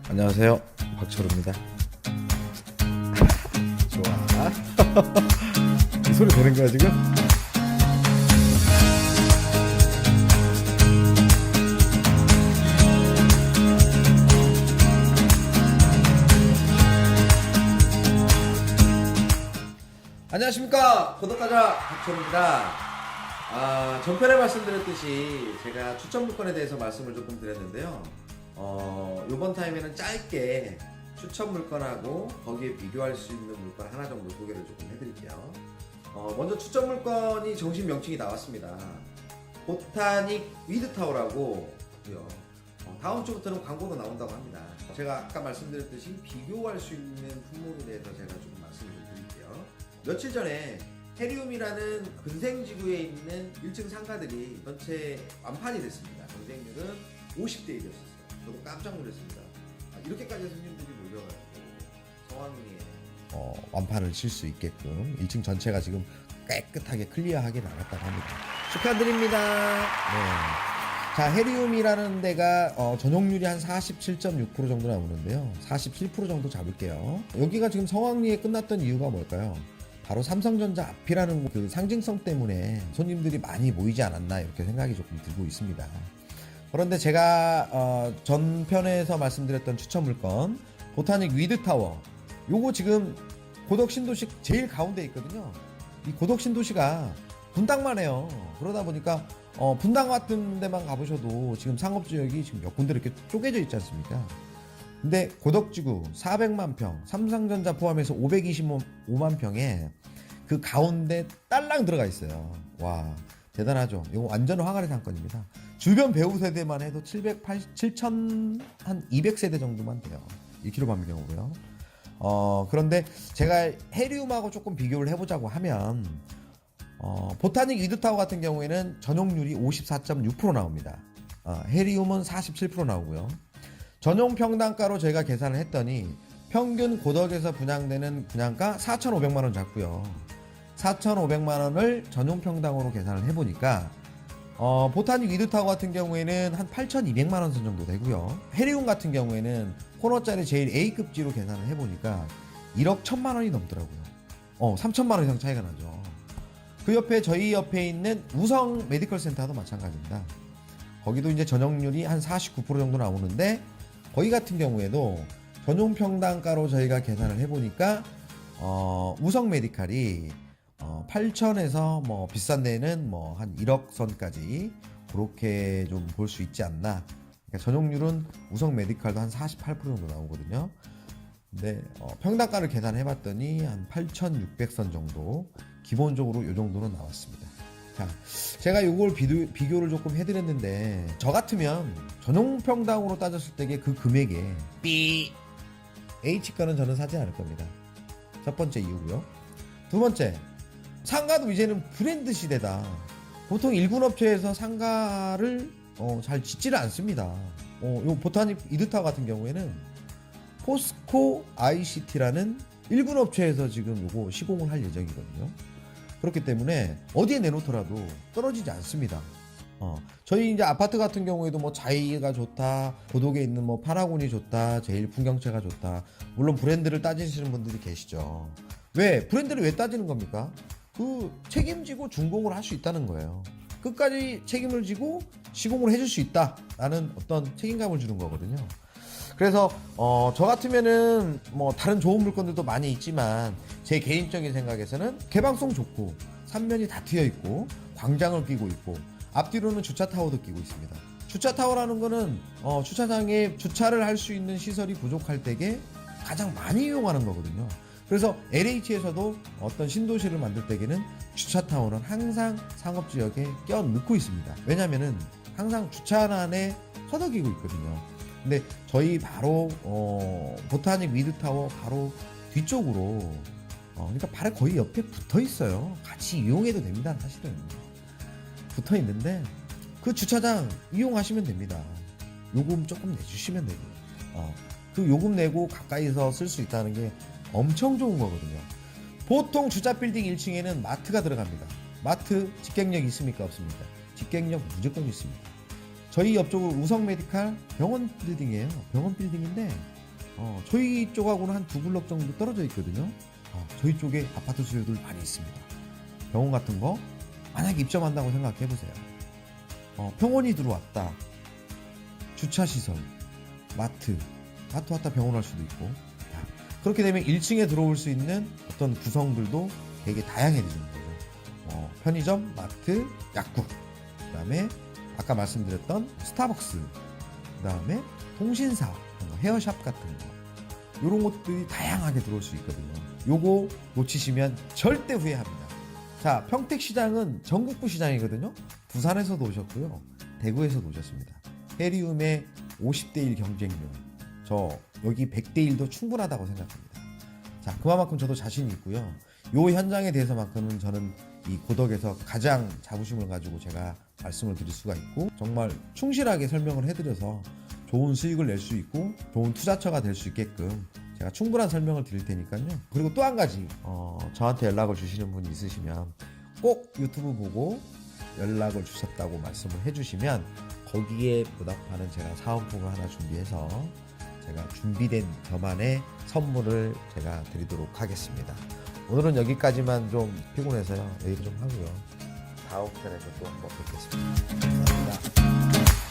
안녕하세요, 박철우입니다. 좋아. 이 소리 되는 거야 지금? 안녕하십니까, 구독자자 박철우입니다. 전편에 말씀드렸듯이 제가 추천 물건에 대해서 말씀을 조금 드렸는데요. 이번 타임에는 짧게 추천 물건하고 거기에 비교할 수 있는 물건 하나 정도 소개를 조금 해드릴게요. 먼저 추천 물건이 정식 명칭이 나왔습니다. 보타닉 위드타워라고 고요. 다음 주부터는 광고도 나온다고 합니다. 제가 아까 말씀드렸듯이 비교할 수 있는 품목에 대해서 제가 조금 말씀을 좀 드릴게요. 며칠 전에 헤리움이라는 근생지구에 있는 1층 상가들이 전체 완판이 됐습니다. 경쟁률은 50대 1이었어요. 저도 깜짝 놀랐습니다. 이렇게까지 손님들이 몰려가지고 성황리에 완판을 칠 수 있게끔 1층 전체가 지금 깨끗하게 클리어하게 나갔다고 합니다. 축하드립니다. 네. 자, 헤리움이라는 데가 전용률이 한 47.6% 정도 나오는데요. 47% 정도 잡을게요. 여기가 지금 성황리에 끝났던 이유가 뭘까요? 바로 삼성전자 앞이라는 그 상징성 때문에 손님들이 많이 모이지 않았나 이렇게 생각이 조금 들고 있습니다. 그런데 제가 전편에서 말씀드렸던 추천 물건 보타닉 위드타워, 요거 지금 고덕신도시 제일 가운데 있거든요. 이 고덕신도시가 분당만 해요. 그러다 보니까 분당 같은 데만 가보셔도 지금 상업지역이 지금 몇 군데 이렇게 쪼개져 있지 않습니까? 근데 고덕지구 400만 평, 삼성전자 포함해서 525만 평에 그 가운데 딸랑 들어가 있어요. 와, 대단하죠. 이거 완전 황활의 상권입니다. 주변 배우 세대만 해도 7,200세대 정도만 돼요. 1km 반경으로요. 그런데 제가 헤리움하고 조금 비교를 해보자고 하면 보타닉 위드타워 같은 경우에는 전용률이 54.6% 나옵니다. 헤리움은 47% 나오고요. 전용 평당가로 저희가 계산을 했더니 평균 고덕에서 분양되는 분양가 4,500만원 잡고요. 4,500만원을 전용 평당으로 계산을 해보니까 보타닉 위드타워 같은 경우에는 한 8,200만원 선 정도 되고요. 헤리움 같은 경우에는 코너짜리 제일 A급지로 계산을 해보니까 1억 1,000만원이 넘더라고요. 3,000만원 이상 차이가 나죠. 그 옆에 저희 옆에 있는 우성 메디컬 센터도 마찬가지입니다. 거기도 이제 전용률이 한 49% 정도 나오는데 거기 같은 경우에도 전용 평당가로 저희가 계산을 해보니까 우성 메디칼이 8천에서 뭐 비싼 데는 뭐 한 1억 선까지 그렇게 좀 볼 수 있지 않나. 그러니까 전용률은 우성 메디칼도 한 48% 정도 나오거든요. 근데 평당가를 계산해봤더니 한 8,600선 정도, 기본적으로 이 정도는 나왔습니다. 자, 제가 이걸 비교를 조금 해드렸는데 저 같으면 전용 평당으로 따졌을 때의 그 금액에 H가는 저는 사지 않을 겁니다. 첫 번째 이유고요. 두 번째, 상가도 이제는 브랜드 시대다. 보통 일군 업체에서 상가를 잘 짓지를 않습니다. 요 보타닉 위드타워 같은 경우에는 포스코 ICT라는 일군 업체에서 지금 요거 시공을 할 예정이거든요. 그렇기 때문에 어디에 내놓더라도 떨어지지 않습니다. 저희 이제 아파트 같은 경우에도 뭐 자이가 좋다, 고독에 있는 뭐 파라곤이 좋다, 제일 풍경채가 좋다. 물론 브랜드를 따지시는 분들이 계시죠. 왜? 브랜드를 왜 따지는 겁니까? 그 책임지고 준공을 할 수 있다는 거예요. 끝까지 책임을 지고 시공을 해줄 수 있다라는 어떤 책임감을 주는 거거든요. 그래서 저 같으면은 뭐 다른 좋은 물건들도 많이 있지만 제 개인적인 생각에서는 개방성 좋고 삼면이 다 트여 있고 광장을 끼고 있고 앞뒤로는 주차 타워도 끼고 있습니다. 주차 타워라는 거는 주차장에 주차를 할 수 있는 시설이 부족할 때에 가장 많이 이용하는 거거든요. 그래서 LH에서도 어떤 신도시를 만들 때에는 주차 타워는 항상 상업지역에 껴 넣고 있습니다. 왜냐면은 항상 주차난에 허덕이고 있거든요. 근데 저희 바로 보타닉 위드타워 바로 뒤쪽으로 그러니까 바로 거의 옆에 붙어 있어요. 같이 이용해도 됩니다. 사실은 붙어 있는데 그 주차장 이용하시면 됩니다. 요금 조금 내주시면 되고 그 요금 내고 가까이서 쓸 수 있다는 게 엄청 좋은 거거든요. 보통 주차 빌딩 1층에는 마트가 들어갑니다. 마트 직갱력 있습니까? 없습니까? 직갱력 무조건 있습니다. 저희 옆쪽은 우성 메디칼 병원 빌딩이에요. 병원 빌딩인데 저희 쪽하고는 한 2블럭 정도 떨어져 있거든요. 저희 쪽에 아파트 수요들 많이 있습니다. 병원 같은 거 만약에 입점한다고 생각해 보세요. 병원이 들어왔다. 주차시설, 마트 왔다 병원 할 수도 있고. 그렇게 되면 1층에 들어올 수 있는 어떤 구성들도 되게 다양해지는 거죠. 편의점, 마트, 약국, 그 다음에 아까 말씀드렸던 스타벅스, 그 다음에 통신사, 헤어샵 같은 거, 이런 것들이 다양하게 들어올 수 있거든요. 요거 놓치시면 절대 후회합니다. 자, 평택시장은 전국구 시장이거든요. 부산에서도 오셨고요, 대구에서도 오셨습니다. 헤리움의 50대1 경쟁률, 저 여기 100대1도 충분하다고 생각합니다. 자, 그만큼 저도 자신이 있고요. 요 현장에 대해서만큼은 저는 이 고덕에서 가장 자부심을 가지고 제가 말씀을 드릴 수가 있고, 정말 충실하게 설명을 해드려서 좋은 수익을 낼 수 있고 좋은 투자처가 될 수 있게끔 제가 충분한 설명을 드릴 테니까요. 그리고 또 한 가지, 저한테 연락을 주시는 분이 있으시면 꼭 유튜브 보고 연락을 주셨다고 말씀을 해주시면 거기에 보답하는 제가 사은품을 하나 준비해서 제가 준비된 저만의 선물을 제가 드리도록 하겠습니다. 오늘은 여기까지만 좀 피곤해서요, 얘기를 좀 하고요. 다음 편에서 또 한번 뵙겠습니다. 감사합니다.